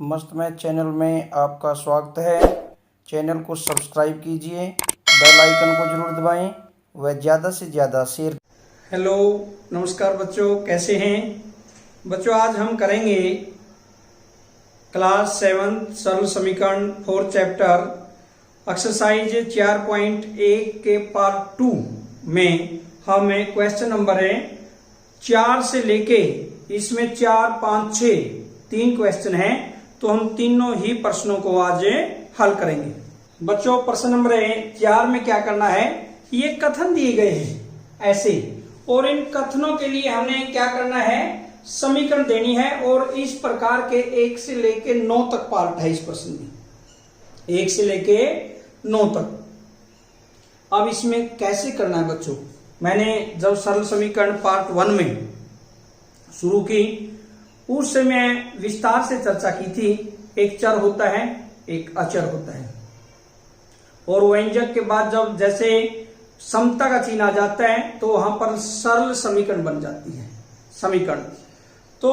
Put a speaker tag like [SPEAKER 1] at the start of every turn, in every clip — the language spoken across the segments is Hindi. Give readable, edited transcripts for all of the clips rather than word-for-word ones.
[SPEAKER 1] मस्त मैथ चैनल में आपका स्वागत है। चैनल को सब्सक्राइब कीजिए, बेल आइकन को जरूर दबाएं व ज़्यादा से ज़्यादा शेयर।
[SPEAKER 2] हेलो, नमस्कार बच्चों, कैसे हैं बच्चों। आज हम करेंगे क्लास 7 सरल समीकरण 4 चैप्टर एक्सरसाइज 4.1 के पार्ट 2 में हमें क्वेश्चन नंबर है 4 से लेके इसमें 4, 5, 6 तीन क्वेश्चन हैं, तो हम तीनों ही प्रश्नों को आज हल करेंगे। बच्चों, प्रश्न नंबर 4 में क्या करना है, ये कथन दिए गए हैं ऐसे, और इन कथनों के लिए हमने क्या करना है, समीकरण देनी है। और इस प्रकार के 1 से लेके 9 तक पार्ट है इस प्रश्न में, 1 से लेके 9 तक। अब इसमें कैसे करना है बच्चों, मैंने जब सरल समीकरण पार्ट 1 में शुरू की उस समय विस्तार से चर्चा की थी। एक चर होता है, एक अचर होता है, और व्यंजक के बाद जब जैसे समता का चिन्ह आ जाता है तो वहां पर सरल समीकरण बन जाती है समीकरण। तो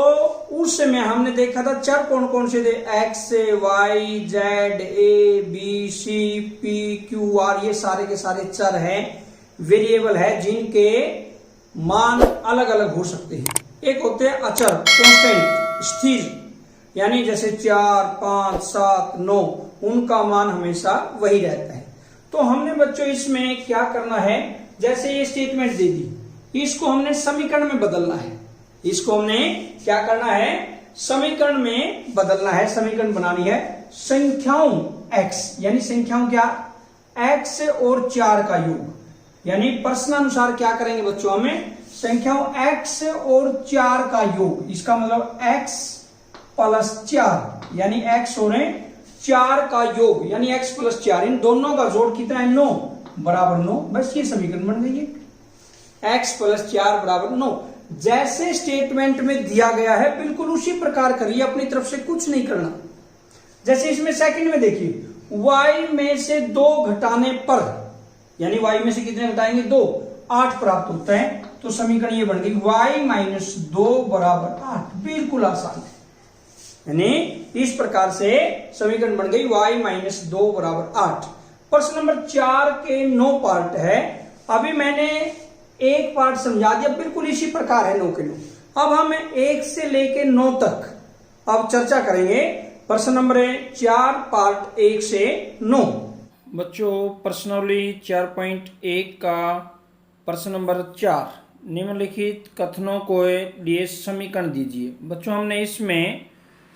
[SPEAKER 2] उस समय हमने देखा था चर कौन कौन से थे, X, Y, Z, A, B, C, P, Q, R, ये सारे के सारे चर हैं, वेरिएबल है, जिनके मान अलग अलग हो सकते हैं। एक होते हैं अचर, कांस्टेंट, स्थिर, यानी जैसे 4, 5, 7, 9, उनका मान हमेशा वही रहता है। तो हमने बच्चों इसमें क्या करना है, जैसे ये स्टेटमेंट दे दी, इसको हमने समीकरण में बदलना है। इसको हमने क्या करना है, समीकरण में बदलना है, समीकरण बनानी है। संख्याओं x, यानी संख्याओं क्या, x और 4 का योग, यानी प्रश्नानुसार क्या करेंगे बच्चों, हमें संख्याओं x और 4 का योग, इसका मतलब x प्लस 4, यानी x और 4 का योग, यानी x प्लस 4, इन दोनों का जोड़ कितना है, 9 बराबर 9। बस ये समीकरण बन गई है, x प्लस 4 बराबर 9। जैसे स्टेटमेंट में दिया गया है बिल्कुल उसी प्रकार करिए, अपनी तरफ से कुछ नहीं करना। जैसे इसमें सेकंड में देखिए, y में से 2 घटाने पर, यानी y में से कितने घटाएंगे, 2, 8 प्राप्त होता है। तो समीकरण ये बन गई y माइनस 2 बराबर 8। बिल्कुल आसान है, यानी इस प्रकार से समीकरण बन गई y माइनस 2 बराबर 8। प्रश्न नंबर 4 के 9 पार्ट है। अभी मैंने एक पार्ट समझा दिया, बिल्कुल इसी प्रकार है 9 के 9। अब हम 1 से लेके 9 तक अब चर्चा करेंगे। प्रश्न नंबर 4 पार्ट 1 से 9।
[SPEAKER 1] बच्चों, प्रश्नावली 4.1 का प्रश्न नंबर 4, निम्नलिखित कथनों को लिए समीकरण दीजिए। बच्चों, हमने इसमें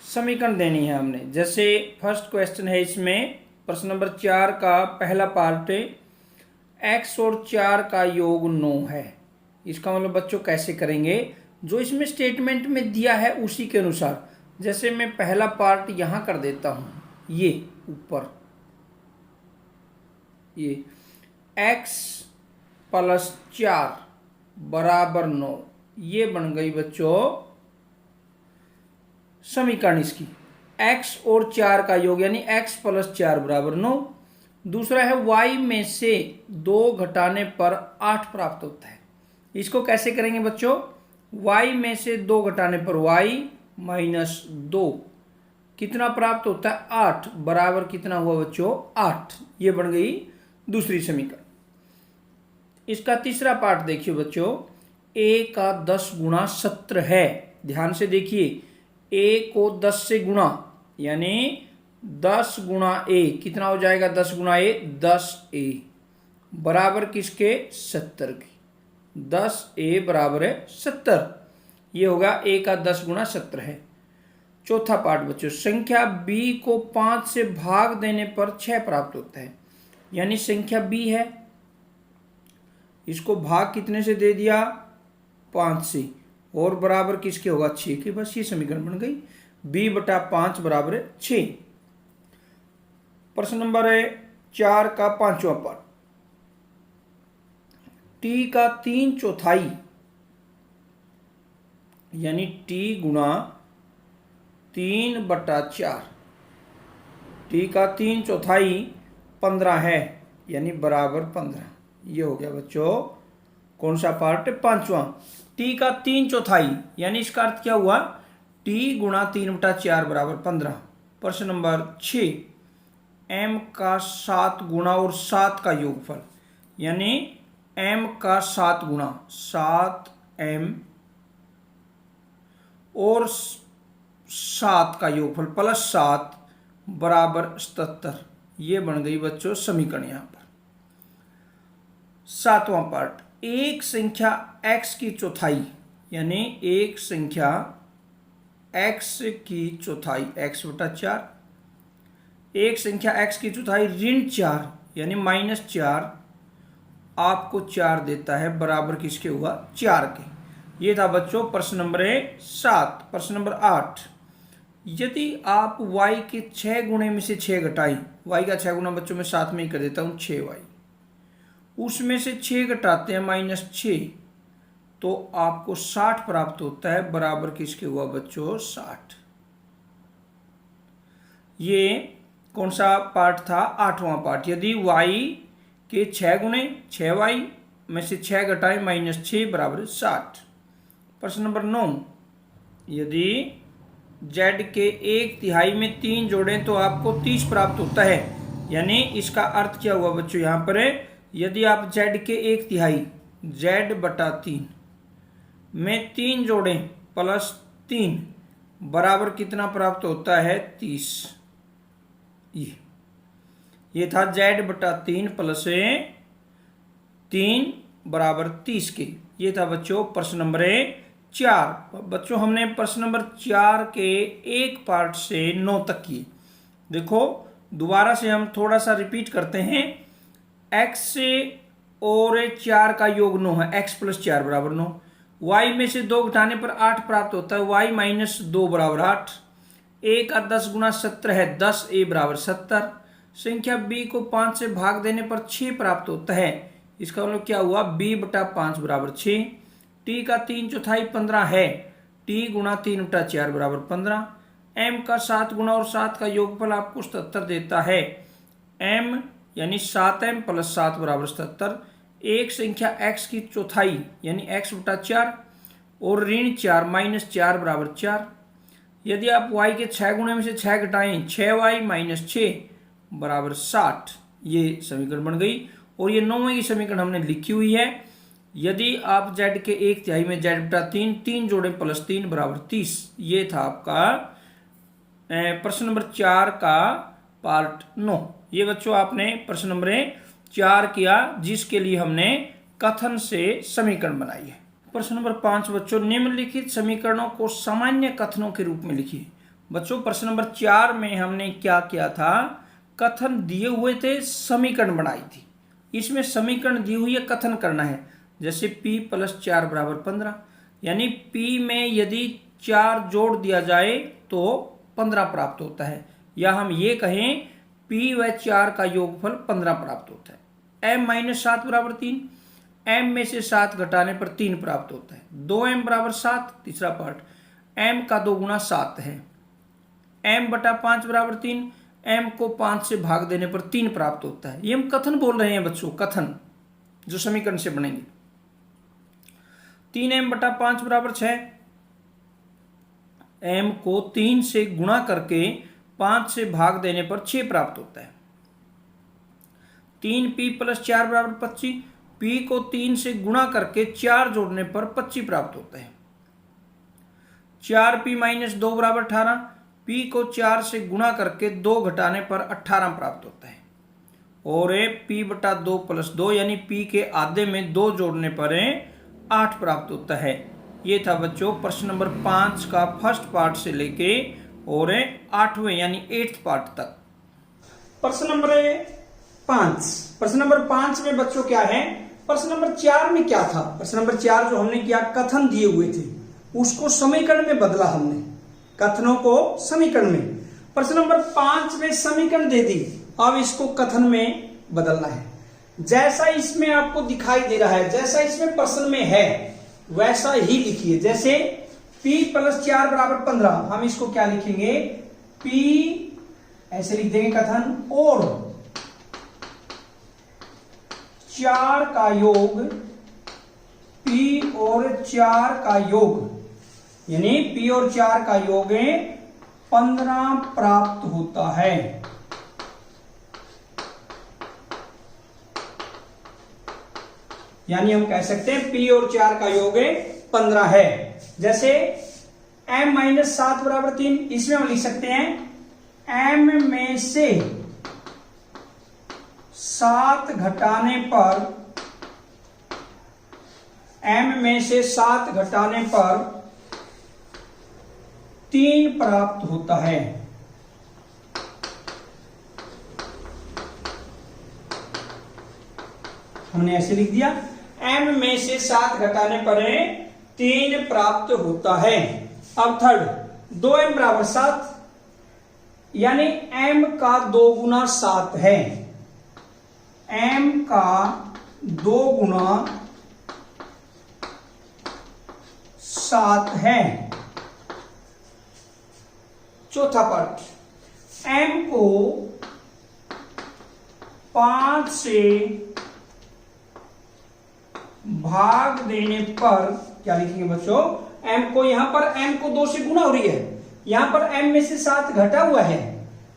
[SPEAKER 1] समीकरण देनी है। हमने जैसे फर्स्ट क्वेश्चन है, इसमें प्रश्न नंबर 4 का पहला पार्ट x और 4 का योग 9 है। इसका मतलब बच्चों कैसे करेंगे, जो इसमें स्टेटमेंट में दिया है उसी के अनुसार। जैसे मैं पहला पार्ट यहां कर देता हूं, ये ऊपर, ये x प्लस 4 बराबर 9, ये बन गई बच्चों समीकरण इसकी। x और 4 का योग, यानी x प्लस 4 बराबर 9। दूसरा है y में से 2 घटाने पर 8 प्राप्त होता है। इसको कैसे करेंगे बच्चों, y में से 2 घटाने पर y माइनस 2, कितना प्राप्त होता है, 8 बराबर कितना हुआ बच्चों, 8। ये बन गई दूसरी समीकरण। इसका तीसरा पार्ट देखिए बच्चों, a का 10 गुणा 17 है। ध्यान से देखिए, a को 10 से गुणा, यानी 10 गुणा a कितना हो जाएगा, 10 गुणा a 10a बराबर किसके, 70 के। 10a बराबर है 70, ये होगा a का 10 गुणा 17 है। चौथा पार्ट बच्चों, संख्या b को 5 से भाग देने पर 6 प्राप्त होता है। यानी संख्या b है, इसको भाग कितने से दे दिया, 5 से, और बराबर किसके होगा, 6 के। बस ये समीकरण बन गई, b बटा 5 बराबर 6। प्रश्न नंबर 4 का 5वां पार्ट, t का 3/4, यानी t गुणा 3 बटा 4, t का 3/4 15 है, यानी बराबर 15। ये हो गया बच्चों कौन सा पार्ट, 5वां। t का 3/4, यानी इसका अर्थ क्या हुआ, t गुणा 3/4 बराबर 15। प्रश्न नंबर 6, m का 7 गुणा और 7 का योगफल, यानी m का 7 गुणा 7m और 7 का योगफल प्लस 7 बराबर 77। ये बन गई बच्चों समीकरण। यहां पर 7वां पार्ट, एक संख्या x की चौथाई, यानी एक संख्या x की चौथाई x बटा 4, एक संख्या x की चौथाई ऋण 4 यानी -4 आपको 4 देता है, बराबर किसके हुआ 4 के। ये था बच्चों प्रश्न नंबर 7। प्रश्न नंबर 8, यदि आप y के 6 गुणे में से 6 घटाएं, y का 6 गुना बच्चों में साथ में ही कर देता हूं 6y, उसमें से 6 घटाते हैं -6, तो आपको 60 प्राप्त होता है, बराबर किसके हुआ बच्चों 60। ये कौन सा पार्ट था? 8वां पार्ट। यदि y के 6 गुणे 6y में से 6 घटाएं -6 बराबर 60। प्रश्न नंबर 9, यदि z के 1/3 में 3 जोड़ें तो आपको 30 प्राप्त होता है, यानी इसका अर्थ क्या हुआ बच्चों? यहां पर यदि आप z के 1/3 z बटा 3 में 3 जोड़ें प्लस 3 बराबर कितना प्राप्त होता है? 30। ये था z बटा 3 प्लस 3 बराबर 30 के। ये था बच्चों प्रश्न नंबर 4। बच्चों हमने प्रश्न नंबर 4 के 1 पार्ट से 9 तक किए। देखो दोबारा से हम थोड़ा सा रिपीट करते हैं। x और 4 का योग 9 है, x प्लस 4 बराबर 9। y में से 2 घटाने पर 8 प्राप्त होता है, y माइनस 2 बराबर 8। a का 10 गुना 17 है, 10 a बराबर 70। संख्या b को 5 से भाग देने पर 6 प्राप्त होता है, इसका मतलब क्या हुआ? b बटा 5 बराबर 6। t का 3/4 15 है, t गुणा 3/4 बराबर 15। m का 7 गुना और 7 का योगफल आपको 77 देता है, m यानी 7m प्लस 7 बराबर 77। एक संख्या x की चौथाई यानी x बटा 4 और ऋण 4 -4 बराबर 4। यदि आप y के 6 गुणे में से 6 घटाएं 6y - 6 बराबर 60। ये समीकरण बन गई और ये 9वीं की समीकरण हमने लिखी हुई है। यदि आप z के 1/3 में z बटा 3 जोड़ें प्लस 3 बराबर 30। ये था आपका प्रश्न नंबर 4 का पार्ट 9। ये बच्चों आपने प्रश्न नंबर 4 किया, जिसके लिए हमने कथन से समीकरण बनाई है। प्रश्न नंबर 5 बच्चों, निम्नलिखित समीकरणों को सामान्य कथनों के रूप में लिखिए। बच्चों प्रश्न नंबर 4 में हमने क्या किया था? कथन दिए हुए थे, समीकरण बनाई थी। इसमें समीकरण दी हुई है, कथन करना है। जैसे p प्लस 4 बराबर 15, यानी p में यदि 4 जोड़ दिया जाए तो 15 प्राप्त होता है, या हम ये कहें p व 4 का योगफल 15 प्राप्त होता है। m - 7 बराबर 3, m में से 7 घटाने पर 3 प्राप्त होता है। 2m बराबर 7, तीसरा पार्ट, m का 2 गुना 7 है। m बटा 5 बराबर 3, m को 5 से भाग देने पर 3 प्राप्त होता है। ये हम कथन बोल रहे हैं बच्चों, कथन जो समीकरण से बनेंगे। 3m बटा 5 बराबर 6, m को 3 से गुणा करके 5 से भाग देने पर 6 प्राप्त होता है। 3p प्लस 4 बराबर 25, p को 3 से गुणा करके 4 जोड़ने पर 25 प्राप्त होता है। 4p - 2 बराबर 18, p को 4 से गुणा करके 2 घटाने पर 18 प्राप्त होता है। और p बटा 2 प्लस 2 यानी p के आधे में 2 जोड़ने पर 8 प्राप्त होता है। ये था बच्चों प्रश्न नंबर 5 का फर्स्ट पार्ट से लेके और 8वें यानी 8th पार्ट तक।
[SPEAKER 2] प्रश्न नंबर 5। प्रश्न नंबर 5 में बच्चों क्या है? प्रश्न नंबर 4 में क्या था? प्रश्न नंबर 4 जो हमने किया, कथन दिए हुए थे, उसको समीकरण में बदला हमने, कथनों को समीकरण में। प्रश्न नंबर 5 में समीकरण दे दी, अब इसको कथन में बदलना है। जैसा इसमें आपको दिखाई दे रहा है, जैसा इसमें प्रश्न में है, वैसा ही लिखिए। जैसे p प्लस 4 बराबर 15, हम इसको क्या लिखेंगे? p ऐसे लिख देंगे कथन, और 4 का योग, p और 4 का योग, यानी p और 4 का योग 15 प्राप्त होता है। यानी हम कह सकते हैं P और 4 का योग 15 है। जैसे m माइनस 7 बराबर 3, इसमें हम लिख सकते हैं m में से 7 घटाने पर, m में से 7 घटाने पर 3 प्राप्त होता है। हमने ऐसे लिख दिया, m में से 7 घटाने पर 3 प्राप्त होता है। अब थर्ड, 2m बराबर 7, यानी m का 2 गुना 7 है। m का 2 गुना 7 है। चौथा पार्ट, m को 5 से भाग देने पर क्या लिखेंगे बच्चों? m को, यहां पर m को 2 से गुना हो रही है, यहां पर m में से 7 घटा हुआ है,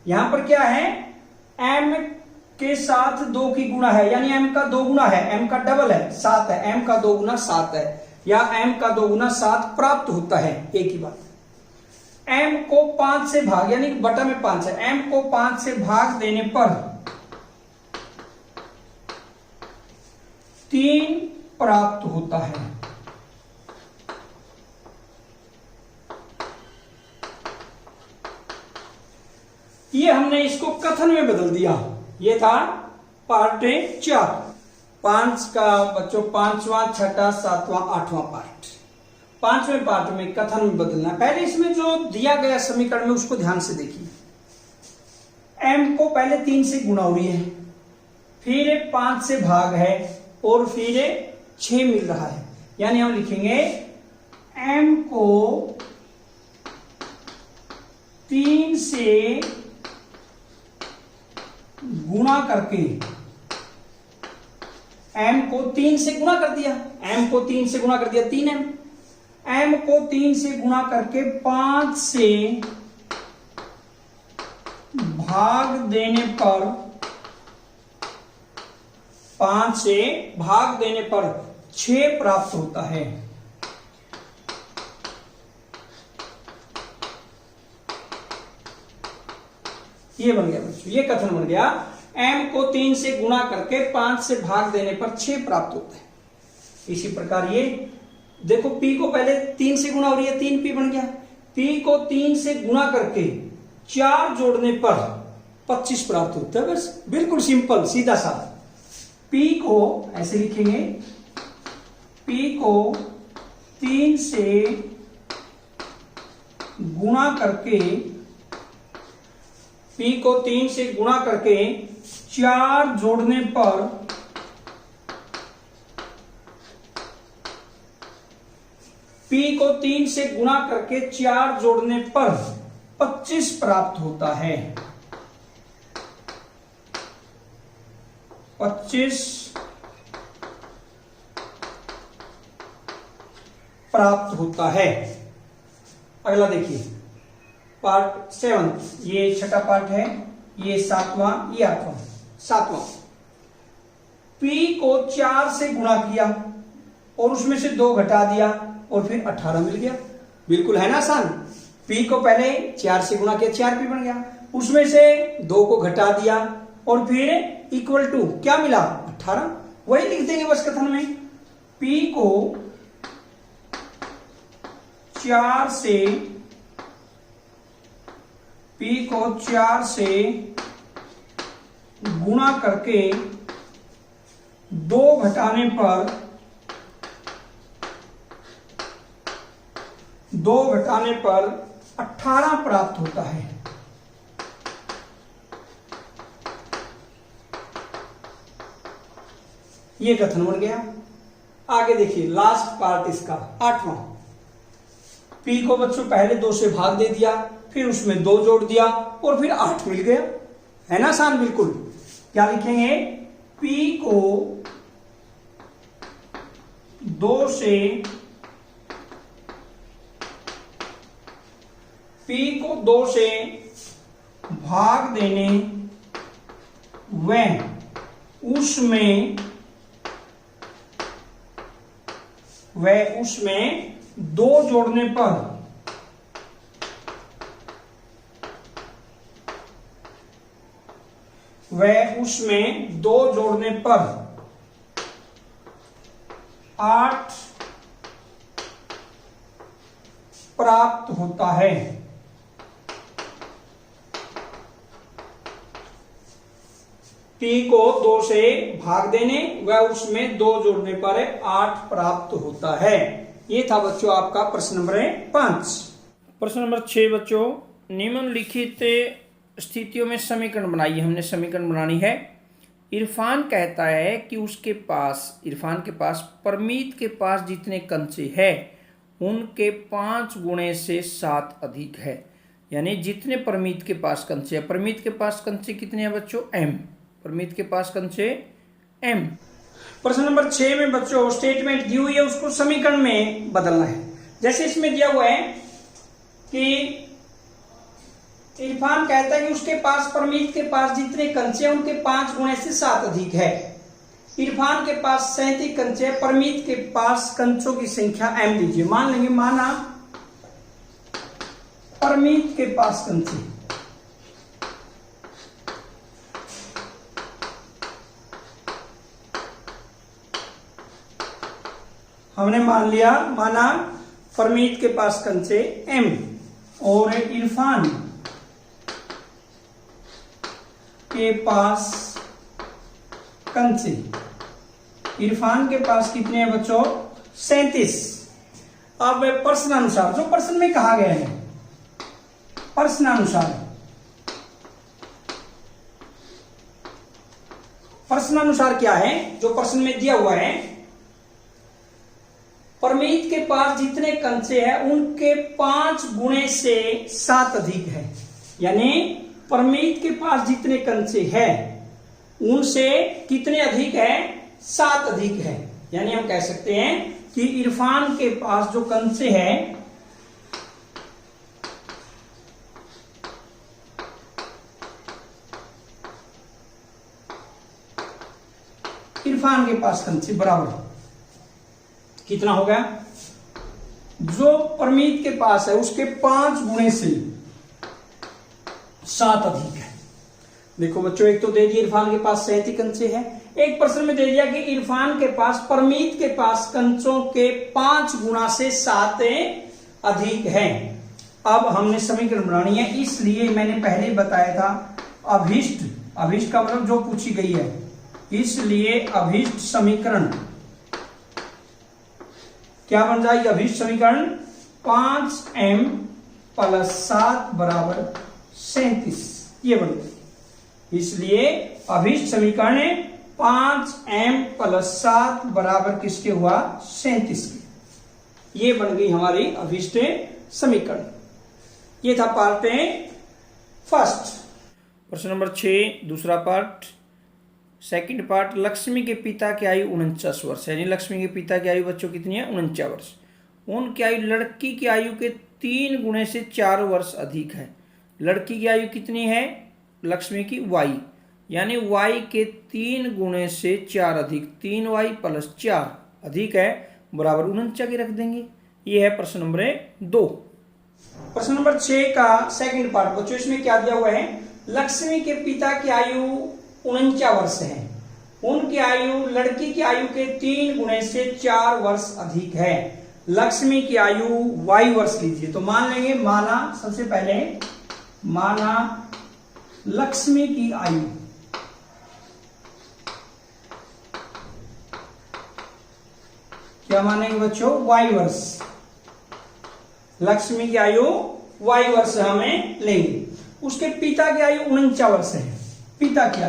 [SPEAKER 2] यहां पर क्या है, m के साथ 2 की गुणा है, यानी m का 2 गुना है, m का डबल है, 7 है, m का 2 गुना 7 है, या m का 2 गुना 7 प्राप्त होता है। एक ही बात, m को 5 से भाग, यानी बटा में 5 है, m को 5 से भाग देने पर 3 प्राप्त होता है। ये हमने इसको कथन में बदल दिया। ये था पार्ट 4, 5 का बच्चों 5वां, 6वां, 7वां, 8वां पार्ट। 5वें पार्ट में कथन में बदलना। पहले इसमें जो दिया गया समीकरण में उसको ध्यान से देखिए। m को पहले 3 से गुणा हो रही है, फिर 5 से भाग है, और फिर 6 मिल रहा है, यानी हम लिखेंगे m को 3 से गुणा करके, m को 3 से गुणा कर दिया, m को 3 से गुणा कर दिया 3m, m को 3 से गुणा करके 5 से भाग देने पर, 5 से भाग देने पर 6 प्राप्त होता है। ये बन गया बच्चों, ये कथन बन गया, m को 3 से गुणा करके 5 से भाग देने पर 6 प्राप्त होता है। इसी प्रकार ये देखो, p को पहले 3 से गुणा हो रही है, 3p बन गया, p को 3 से गुणा करके 4 जोड़ने पर 25 प्राप्त होता है। बस बिल्कुल सिंपल, सीधा सा। p को ऐसे लिखेंगे, p को 3 से गुणा करके, p को 3 से गुणा करके 4 जोड़ने पर p को 3 से गुणा करके 4 जोड़ने पर 25 प्राप्त होता है। 25 प्राप्त होता है। अगला देखिए, पार्ट 7, ये 6वां पार्ट है, ये 7वां, ये 8वां। 7वां, p को 4 से गुणा किया और उसमें से 2 घटा दिया और फिर 18 मिल गया। बिल्कुल है ना आसान। p को पहले 4 से गुणा किया, 4p बन गया, उसमें से 2 को घटा दिया और फिर इक्वल टू क्या मिला, 18। वही लिख देंगे बस कथन में, p को 4 से, p को 4 से गुणा करके 2 घटाने पर, 2 घटाने पर 18 प्राप्त होता है। ये कथन बन गया। आगे देखिए, लास्ट पार्ट इसका 8वां, p को बच्चों पहले 2 से भाग दे दिया, फिर उसमें 2 जोड़ दिया और फिर 8 मिल गया। है ना आसान बिल्कुल। क्या लिखेंगे, p को 2 से P को 2 से भाग देने व उसमें 2 जोड़ने पर उसमें 2 जोड़ने पर 8 प्राप्त होता है। P को 2 से भाग देने व उसमें 2 जोड़ने पर 8 प्राप्त होता है। ये था बच्चों आपका प्रश्न नंबर 5।
[SPEAKER 1] प्रश्न नंबर 6 बच्चों, निम्नलिखित स्थितियों में समीकरण बनाइए। हमने समीकरण बनानी है। इरफान कहता है कि इरफान के पास परमीत के पास जितने कंचे हैं उनके 5 गुणे से 7 अधिक है। यानी जितने परमीत के पास कंचे हैं, परमीत के पास कंचे कितने हैं बच्चों? m। परमीत के पास कंचे m।
[SPEAKER 2] प्रश्न नंबर 6 में बच्चों स्टेटमेंट दी हुई है, उसको समीकरण में बदलना है। जैसे इसमें दिया हुआ है कि इरफान कहता है कि उसके पास परमीत के पास जितने कंचे हैं उनके 5 गुणे से 7 अधिक है। इरफान के पास 37 कंचे हैं, परमीत के पास कंचों की संख्या m लीजिए। मान लेंगे, माना परमीत के पास कंचे, हमने माना परमीत के पास कंचे m और इरफान के पास कंचे, इरफान के पास कितने हैं बच्चों? 37। अब प्रश्नानुसार, जो प्रश्न में कहा गया है, प्रश्नानुसार क्या है जो प्रश्न में दिया हुआ है? परमीत के पास जितने कंचे हैं उनके 5 गुणे से 7 अधिक है। यानी परमीत के पास जितने कंचे हैं उनसे कितने अधिक है? 7 अधिक है। यानी हम कह सकते हैं कि इरफान के पास जो कंचे हैं इरफान के पास कंचे बराबर कितना हो गया? जो परमीत के पास है उसके 5 गुणे से 7 अधिक है। देखो बच्चों, एक तो दे दिया इरफान के पास 37 कंचे हैं, एक प्रश्न में दे दिया कि इरफान के पास परमीत के पास कंचों के 5 गुणा से 7 अधिक है। अब हमने समीकरण बनानी है, इसलिए मैंने पहले बताया था अभिष्ट का मतलब जो पूछी गई है, इसलिए अभिष्ट समीकरण क्या बन जाएगी? अभिष्ट समीकरण 5m + 7 = 37 ये बन गई। इसलिए अभिष्ट समीकरण 5m + 7 बराबर किसके हुआ? 37 के। ये बन गई हमारी अभिष्ट समीकरण। ये था पार्ट फर्स्ट।
[SPEAKER 1] प्रश्न नंबर 6 दूसरा पार्ट, सेकंड पार्ट। लक्ष्मी के पिता की आयु 49 वर्ष है। यानी लक्ष्मी के पिता की आयु बच्चों कितनी है? 49 वर्ष। उनकी आयु लड़की की आयु के 3 गुणे से 4 वर्ष अधिक है। लड़की की आयु कितनी है? लक्ष्मी की y, यानी y के 3 गुणे से 4 अधिक, 3y + 4 अधिक है बराबर 49 के रख देंगे। ये है प्रश्न नंबर 2।
[SPEAKER 2] प्रश्न नंबर 6 का सेकंड पार्ट बच्चों, इसमें क्या दिया हुआ है? लक्ष्मी के पिता की आयु 49 वर्ष है। उनकी आयु लड़की की आयु के 3 गुणे से 4 वर्ष अधिक है। लक्ष्मी की आयु y वर्ष लीजिए। तो मान लेंगे, सबसे पहले माना लक्ष्मी की आयु क्या मानेंगे बच्चों? y वर्ष। लक्ष्मी की आयु y वर्ष हमें लेंगे। उसके पिता की आयु 49 वर्ष है। पिता की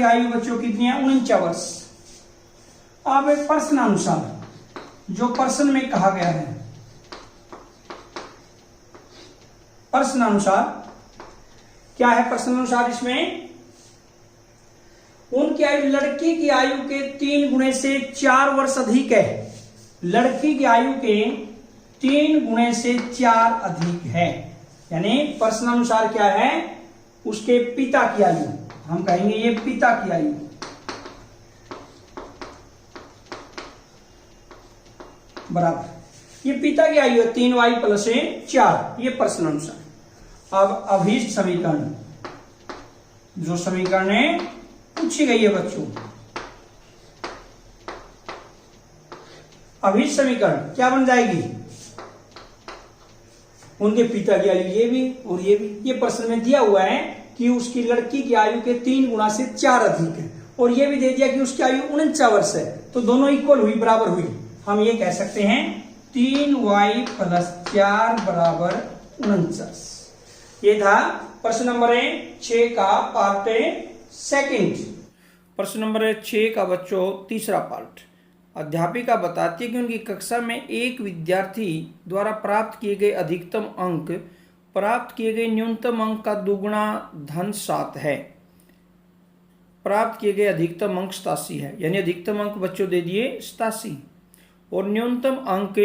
[SPEAKER 2] आयु बच्चों कितनी है? 49 वर्ष। अब प्रश्नानुसार जो प्रश्न में कहा गया है, प्रश्नानुसार क्या है? प्रश्नानुसार इसमें उनकी आयु लड़की की आयु के 3 गुणे से 4 वर्ष अधिक है। लड़की की आयु के 3 गुणे से 4 अधिक है, यानी प्रश्नानुसार क्या है, उसके पिता की आयु, हम कहेंगे ये पिता की आयु, बराबर ये पिता की आयु है 3y प्लस 4, ये प्रश्नानुसार। अब अभीष्ट समीकरण, जो समीकरण है पूछी गई है बच्चों, अभीष्ट समीकरण क्या बन जाएगी, उनके पिता की आयु ये भी और ये भी, ये प्रश्न में दिया हुआ है कि उसकी लड़की की आयु के 3 गुना से 4 अधिक है, और ये भी दे दिया कि उसकी आयु 49 वर्ष है, तो दोनों इक्वल हुई, बराबर हुई। हम ये कह सकते हैं 3y प्लस 4 बराबर 49। ये था प्रश्न नंबर 6 का पार्ट सेकंड।
[SPEAKER 1] प्रश्न नंबर 6 का बच्चों तीसरा पार्ट। अध्यापिका बताती है कि उनकी कक्षा में एक विद्यार्थी द्वारा प्राप्त किए गए अधिकतम अंक प्राप्त किए गए न्यूनतम अंक का दुगुना धन 7 है। प्राप्त किए गए अधिकतम अंक 87 है, यानी अधिकतम अंक बच्चों दे दिए 87, और न्यूनतम अंक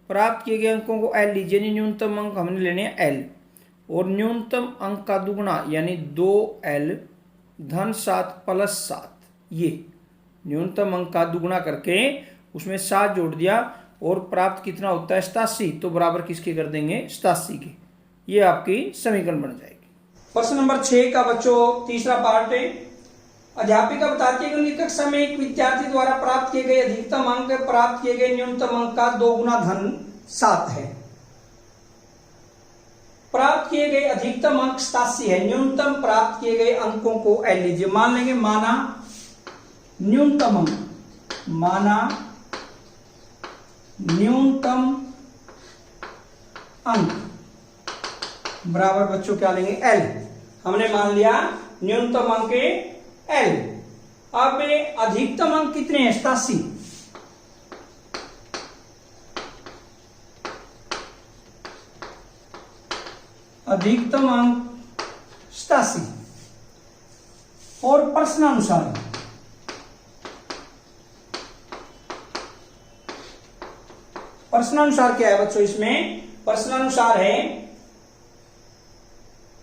[SPEAKER 1] प्राप्त किए गए अंकों को L लीजिए, यानी न्यूनतम अंक हमने लेने हैं L, और न्यूनतम अंक का दुगुना यानी 2L धन 7 प्लस 7, ये न्यूनतम अंक का दुगुना करके उसमें 7 जोड़ दिया, और प्राप्त कितना होता है 87, तो बराबर किसके कर देंगे 87 के, ये आपकी समीकरण बन जाएगी।
[SPEAKER 2] प्रश्न नंबर 6 का बच्चों तीसरा पार्ट है। अध्यापिका बताती है कि उनकी कक्षा में एक विद्यार्थी द्वारा प्राप्त किए गए अधिकतम अंक प्राप्त किए गए न्यूनतम अंक का 2 गुना धन 7 है। प्राप्त किए गए अधिकतम अंक 87 है, न्यूनतम प्राप्त किए गए अंकों को L लीजिए, मान लेंगे माना न्यूनतम अंक, माना न्यूनतम अंक बराबर बच्चों क्या लेंगे L, हमने मान लिया न्यूनतम अंक L। अब अधिकतम अंक कितने हैं 87, अधिकतम अंक 87, और प्रश्नानुसार प्रश्नानुसार क्या है बच्चों, इसमें प्रश्नानुसार है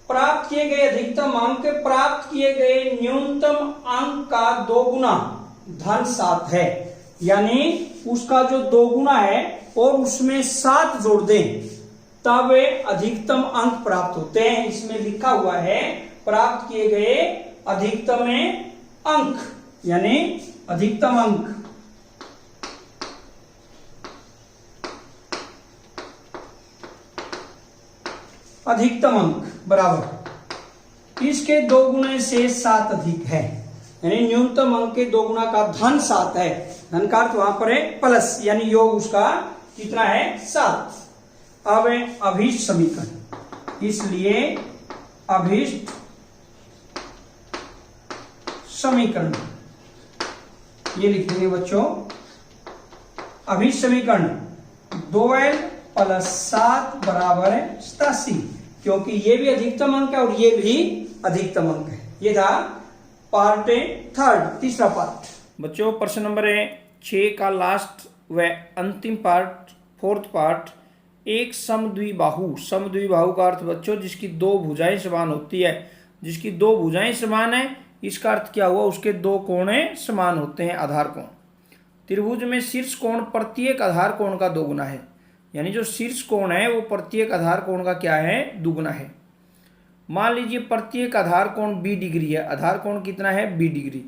[SPEAKER 2] प्राप्त किए गए अधिकतम अंक प्राप्त किए गए न्यूनतम अंक का 2 गुना धन 7 है, यानी उसका जो 2 गुना है और उसमें 7 जोड़ दें तब अधिकतम अंक प्राप्त होते हैं। इसमें लिखा हुआ है प्राप्त किए गए अधिकतम अंक, यानी अधिकतम अंक अधिकतम अंक बराबर इसके 2 गुणे से 7 अधिक है, यानी न्यूनतम अंक के 2 गुना का धन 7 है, धन का अर्थ वहां पर है प्लस, यानी योग उसका कितना है 7। अब अभीष्ट समीकरण, इसलिए अभीष्ट समीकरण ये लिख देंगे बच्चों, अभीष्ट समीकरण 2L प्लस 7 बराबर 87, क्योंकि ये भी अधिकतम अंक है और ये भी अधिकतम अंक है। ये था पार्ट थर्ड, तीसरा पार्ट।
[SPEAKER 1] बच्चों प्रश्न नंबर 6 का लास्ट व अंतिम पार्ट, फोर्थ पार्ट, एक समद्विबाहु। समद्विबाहु का अर्थ बच्चों जिसकी 2 भुजाएं समान होती है, जिसकी 2 भुजाएं समान है, इसका अर्थ क्या हुआ, उसके 2 कोण समान होते हैं, आधार कोण। त्रिभुज में शीर्ष कोण प्रत्येक आधार कोण का 2 गुना है, यानी जो शीर्ष कोण है वो प्रत्येक आधार कोण का क्या है, दुगुना है। मान लीजिए प्रत्येक आधार कोण 20 डिग्री है, आधार कोण कितना है 20 डिग्री।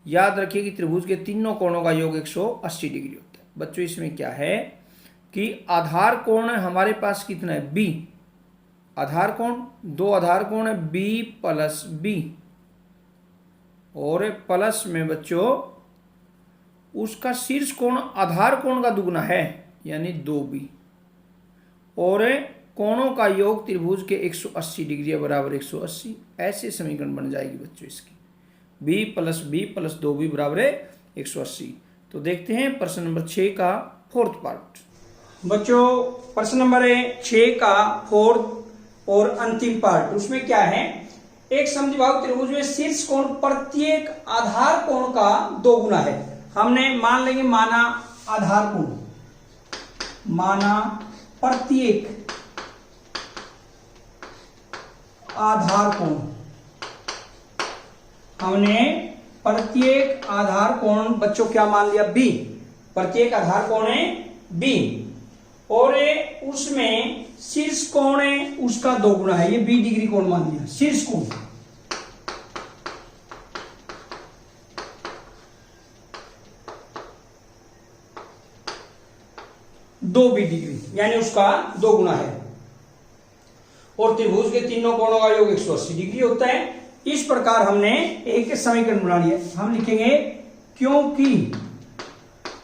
[SPEAKER 1] याद रखिए कि त्रिभुज के तीनों कोणों का योग 180 डिग्री होता है। बच्चों इसमें क्या है कि आधार कोण हमारे पास कितना है b, आधार कोण 2 आधार कोण है b प्लस b, और प्लस में बच्चों उसका शीर्ष कोण आधार कोण का दुगुना है, यानी 2b, और कोणों का योग त्रिभुज के 180 डिग्री बराबर 180। ऐसे समीकरण बन जाएगी बच्चों इसकी, b प्लस 2b बराबर 180। तो देखते हैं प्रश्न नंबर 6 का फोर्थ पार्ट।
[SPEAKER 2] बच्चों प्रश्न नंबर 6 का फोर्थ और अंतिम पार्ट, उसमें क्या है, एक समद्विबाहु त्रिभुज में शीर्ष कोण प्रत्येक आधार कोण का 2 गुना है। हमने मान लेंगे माना आधार कोण, माना प्रत्येक आधार कोण, हमने प्रत्येक आधार कोण बच्चों क्या मान लिया, बी। प्रत्येक आधार कोण है बी और उसमें शीर्ष कोण है उसका 2 गुना है, ये 20 डिग्री कोण मान लिया। शीर्ष कोण 2 डिग्री यानी उसका 2 गुना है और त्रिभुज के तीनों कोणों का योग 180 डिग्री होता है। इस प्रकार हमने एक समीकरण बना लिया। हम लिखेंगे क्योंकि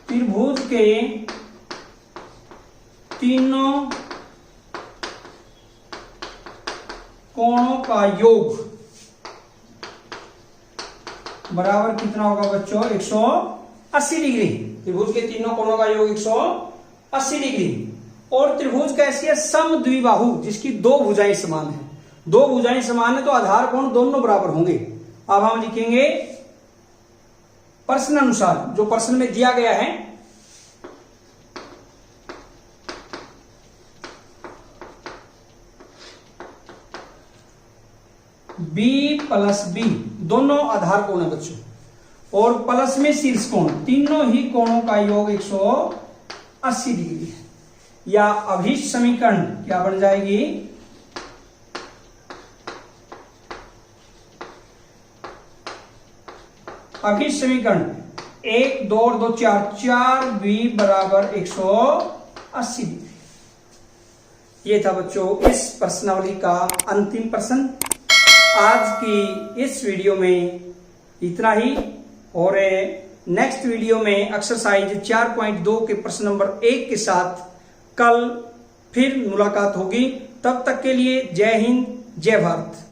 [SPEAKER 2] त्रिभुज के तीनों कोणों का योग बराबर कितना होगा बच्चों, 180 डिग्री। त्रिभुज के तीनों कोणों का योग 180 डिग्री और त्रिभुज कैसी है, समद्विबाहु, जिसकी 2 भुजाएं समान है। 2 भुजाएं समान है तो आधार कोण दोनों बराबर होंगे। अब हम लिखेंगे प्रश्न अनुसार, जो प्रश्न में दिया गया है, बी प्लस बी दोनों आधार कोण है बच्चों और प्लस में शीर्ष कोण, तीनों ही कोणों का योग 180 डिग्री है। या अभिष्ट समीकरण क्या बन जाएगी, अभिष्ट समीकरण 1 2 और 2 4 बी बराबर 180 डिग्री। ये था बच्चों इस प्रश्नावली का अंतिम प्रश्न। आज की इस वीडियो में इतना ही और नेक्स्ट वीडियो में एक्सरसाइज 4.2 के प्रश्न नंबर 1 के साथ कल फिर मुलाकात होगी। तब तक के लिए जय हिंद, जय भारत।